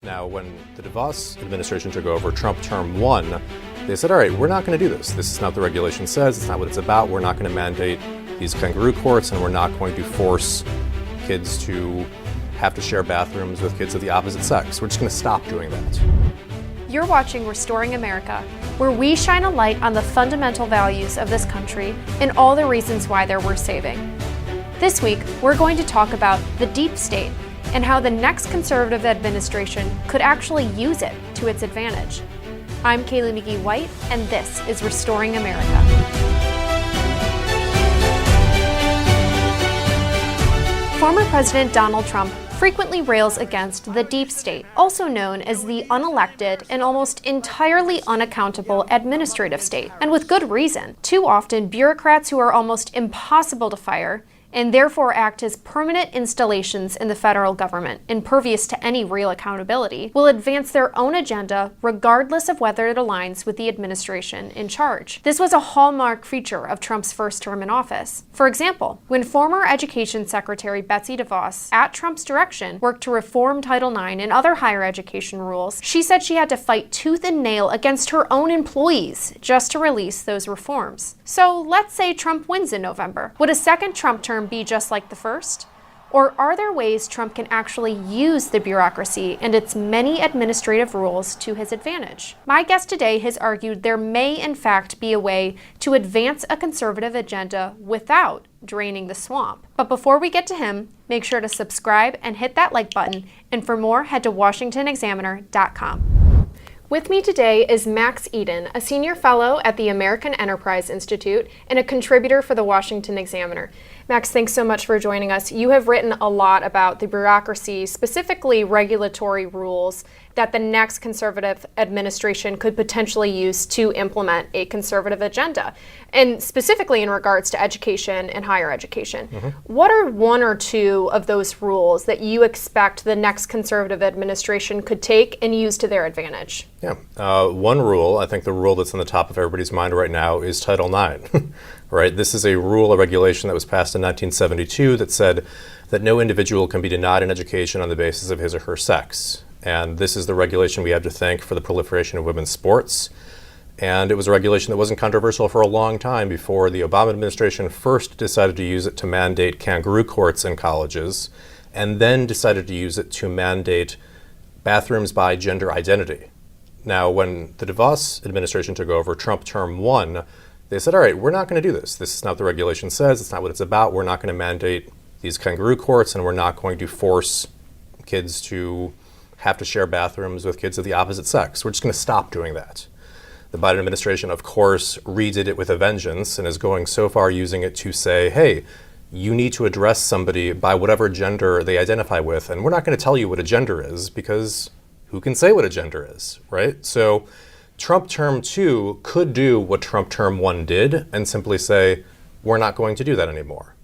Now, when the DeVos administration took over, Trump term 1, they said, all right, we're not going to do this. This is not what the regulation says. It's not what it's about. We're not going to mandate these kangaroo courts, and we're not going to force kids to have to share bathrooms with kids of the opposite sex. We're just going to stop doing that. You're watching Restoring America, where we shine a light on the fundamental values of this country and all the reasons why they're worth saving. This week, we're going to talk about the deep state and how the next conservative administration could actually use it to its advantage. I'm Kaylee McGee-White, and this is Restoring America. Former President Donald Trump frequently rails against the deep state, also known as the unelected and almost entirely unaccountable administrative state, and with good reason. Too often, bureaucrats who are almost impossible to fire and therefore act as permanent installations in the federal government, impervious to any real accountability, will advance their own agenda regardless of whether it aligns with the administration in charge. This was a hallmark feature of Trump's first term in office. For example, when former Education Secretary Betsy DeVos, at Trump's direction, worked to reform Title IX and other higher education rules, she said she had to fight tooth and nail against her own employees just to release those reforms. So let's say Trump wins in November. Would a second Trump term be just like the first? Or are there ways Trump can actually use the bureaucracy and its many administrative rules to his advantage? My guest today has argued there may in fact be a way to advance a conservative agenda without draining the swamp. But before we get to him, make sure to subscribe and hit that like button, and for more, head to washingtonexaminer.com. With me today is Max Eden, a senior fellow at the American Enterprise Institute and a contributor for the Washington Examiner. Max, thanks so much for joining us. You have written a lot about the bureaucracy, specifically regulatory rules that the next conservative administration could potentially use to implement a conservative agenda, and specifically in regards to education and higher education. What are one or two of those rules that you expect the next conservative administration could take and use to their advantage? One rule, I think the rule that's on the top of everybody's mind right now, is Title IX. Right? This is a rule, a regulation that was passed in 1972 that said that no individual can be denied an education on the basis of his or her sex. And this is the regulation we have to thank for the proliferation of women's sports. And it was a regulation that wasn't controversial for a long time before the Obama administration first decided to use it to mandate kangaroo courts in colleges, and then decided to use it to mandate bathrooms by gender identity. Now, when the DeVos administration took over, Trump term 1, they said, all right, we're not going to do this. This is not what the regulation says. It's not what it's about. We're not going to mandate these kangaroo courts, and we're not going to force kids to have to share bathrooms with kids of the opposite sex. We're just going to stop doing that. The Biden administration, of course, redid it with a vengeance and is going so far using it to say, hey, you need to address somebody by whatever gender they identify with, and we're not going to tell you what a gender is because who can say what a gender is, right? So Trump term 2 could do what Trump term 1 did and simply say, we're not going to do that anymore.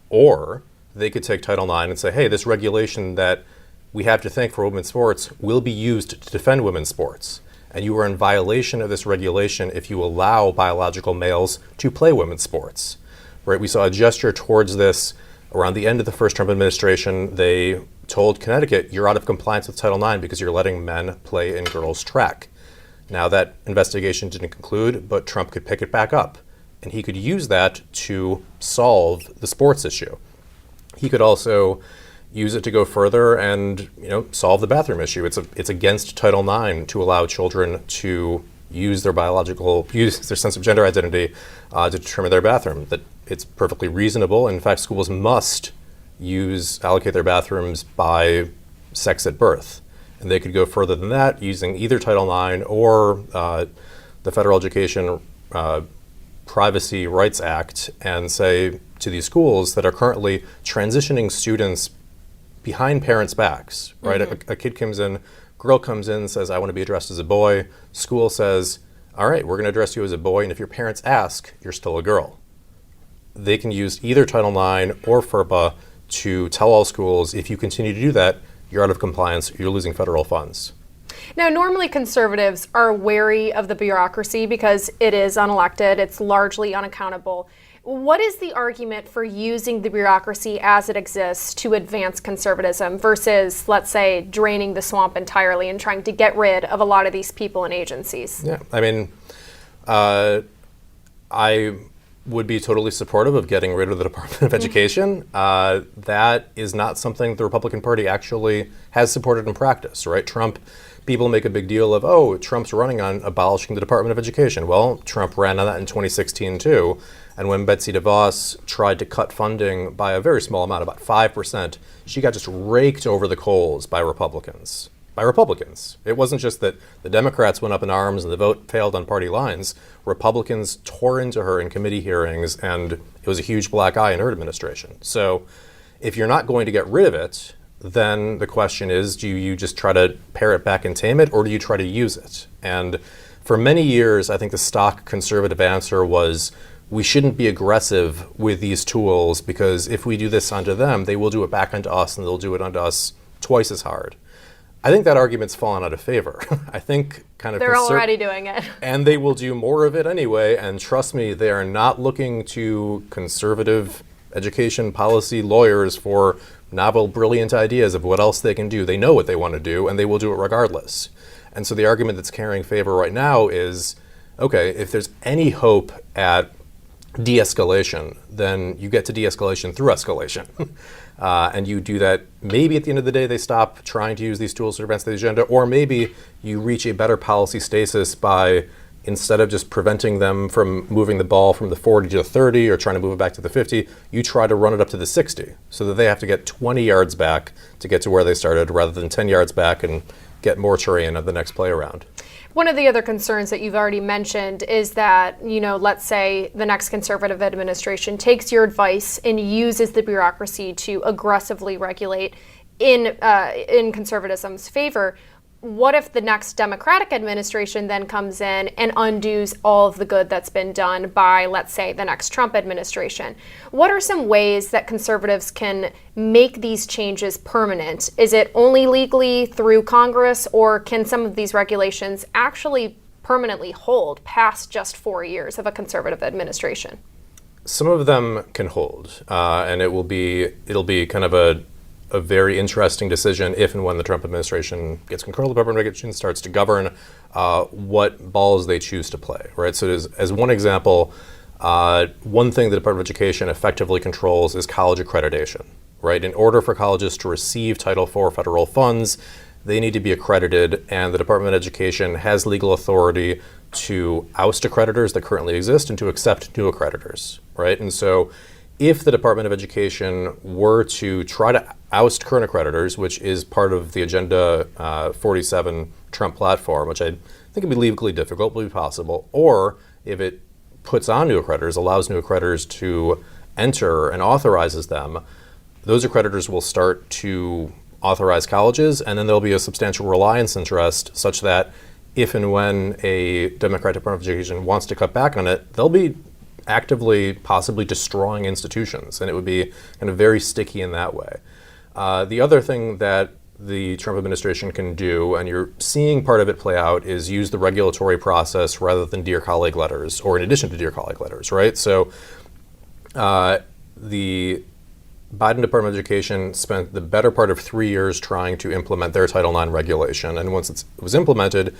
Or they could take Title IX and say, hey, this regulation that we have to thank for women's sports will be used to defend women's sports. And you are in violation of this regulation if you allow biological males to play women's sports. Right? We saw a gesture towards this around the end of the first Trump administration. They told Connecticut, you're out of compliance with Title IX because you're letting men play in girls' track. Now, that investigation didn't conclude, but Trump could pick it back up, and he could use that to solve the sports issue. He could also use it to go further and, solve the bathroom issue. It's against Title IX to allow children to use their sense of gender identity to determine their bathroom. That it's perfectly reasonable. In fact, schools must allocate their bathrooms by sex at birth. And they could go further than that using either Title IX or the Federal Education Privacy Rights Act and say to these schools that are currently transitioning students behind parents' backs, right? A kid comes in, girl comes in, says, I want to be addressed as a boy. School says, all right, we're going to address you as a boy, and if your parents ask, you're still a girl. They can use either Title IX or FERPA to tell all schools, if you continue to do that, you're out of compliance, you're losing federal funds. Now, normally conservatives are wary of the bureaucracy because it is unelected, it's largely unaccountable. What is the argument for using the bureaucracy as it exists to advance conservatism versus, let's say, draining the swamp entirely and trying to get rid of a lot of these people and agencies? Yeah, I mean, I would be totally supportive of getting rid of the Department of Education. That is not something the Republican Party actually has supported in practice, right? People make a big deal of, oh, Trump's running on abolishing the Department of Education. Well, Trump ran on that in 2016 too. And when Betsy DeVos tried to cut funding by a very small amount, about 5%, she got just raked over the coals by Republicans. It wasn't just that the Democrats went up in arms and the vote failed on party lines. Republicans tore into her in committee hearings, and it was a huge black eye in her administration. So if you're not going to get rid of it, then the question is, do you just try to pare it back and tame it, or do you try to use it? And for many years, I think the stock conservative answer was, we shouldn't be aggressive with these tools, because if we do this onto them, they will do it back onto us, and they'll do it onto us twice as hard. I think that argument's fallen out of favor. I think they're already doing it. And they will do more of it anyway. And trust me, they are not looking to conservative education policy lawyers for novel, brilliant ideas of what else they can do. They know what they want to do, and they will do it regardless. And so the argument that's carrying favor right now is, okay, if there's any hope at de-escalation, then you get to de-escalation through escalation. And you do that, maybe at the end of the day they stop trying to use these tools to advance the agenda, or maybe you reach a better policy stasis by, instead of just preventing them from moving the ball from the 40 to the 30 or trying to move it back to the 50, you try to run it up to the 60 so that they have to get 20 yards back to get to where they started rather than 10 yards back and get more terrain at the next play around. One of the other concerns that you've already mentioned is that, let's say the next conservative administration takes your advice and uses the bureaucracy to aggressively regulate in conservatism's favor. What if the next Democratic administration then comes in and undoes all of the good that's been done by, let's say, the next Trump administration? What are some ways that conservatives can make these changes permanent? Is it only legally through Congress, or can some of these regulations actually permanently hold past just 4 years of a conservative administration? Some of them can hold, and it'll be kind of a very interesting decision if and when the Trump administration gets control of the Department of Education, starts to govern what balls they choose to play, right? So as one example, one thing the Department of Education effectively controls is college accreditation, right? In order for colleges to receive Title IV federal funds, they need to be accredited, and the Department of Education has legal authority to oust accreditors that currently exist and to accept new accreditors, right? And so if the Department of Education were to try to oust current accreditors, which is part of the Agenda 47 Trump platform, which I think would be legally difficult, but be possible, or if it puts on new accreditors, allows new accreditors to enter and authorizes them, those accreditors will start to authorize colleges, and then there'll be a substantial reliance interest such that if and when a Democratic Department of Education wants to cut back on it, they'll be actively possibly destroying institutions, and it would be kind of very sticky in that way. The other thing that the Trump administration can do, and you're seeing part of it play out, is use the regulatory process rather than Dear Colleague letters, or in addition to Dear Colleague letters, right? So the Biden Department of Education spent the better part of 3 years trying to implement their Title IX regulation, and once it was implemented,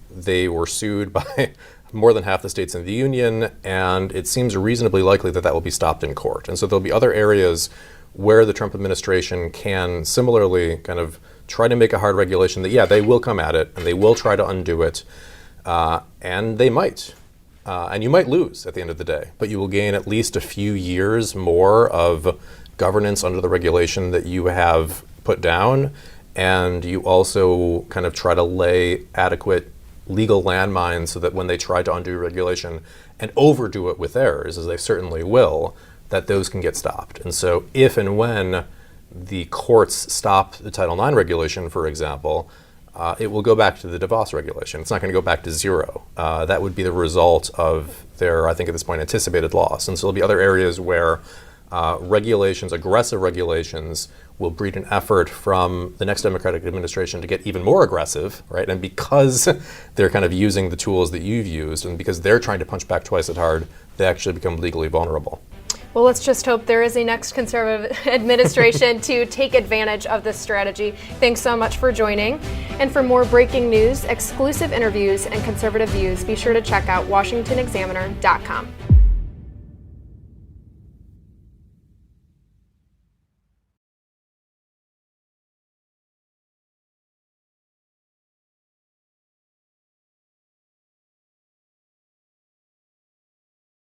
they were sued by more than half the states in the union, and it seems reasonably likely that that will be stopped in court. And so there'll be other areas where the Trump administration can similarly kind of try to make a hard regulation that, yeah, they will come at it, and they will try to undo it, and they might. And you might lose at the end of the day, but you will gain at least a few years more of governance under the regulation that you have put down, and you also kind of try to lay adequate legal landmines so that when they try to undo regulation and overdo it with errors, as they certainly will, that those can get stopped. And so if and when the courts stop the Title IX regulation, for example, it will go back to the DeVos regulation. It's not going to go back to zero. That would be the result of their, I think at this point, anticipated loss. And so there'll be other areas where regulations, aggressive regulations, will breed an effort from the next Democratic administration to get even more aggressive, right? And because they're kind of using the tools that you've used, and because they're trying to punch back twice as hard, they actually become legally vulnerable. Well, let's just hope there is a next conservative administration to take advantage of this strategy. Thanks so much for joining. And for more breaking news, exclusive interviews, and conservative views, be sure to check out washingtonexaminer.com.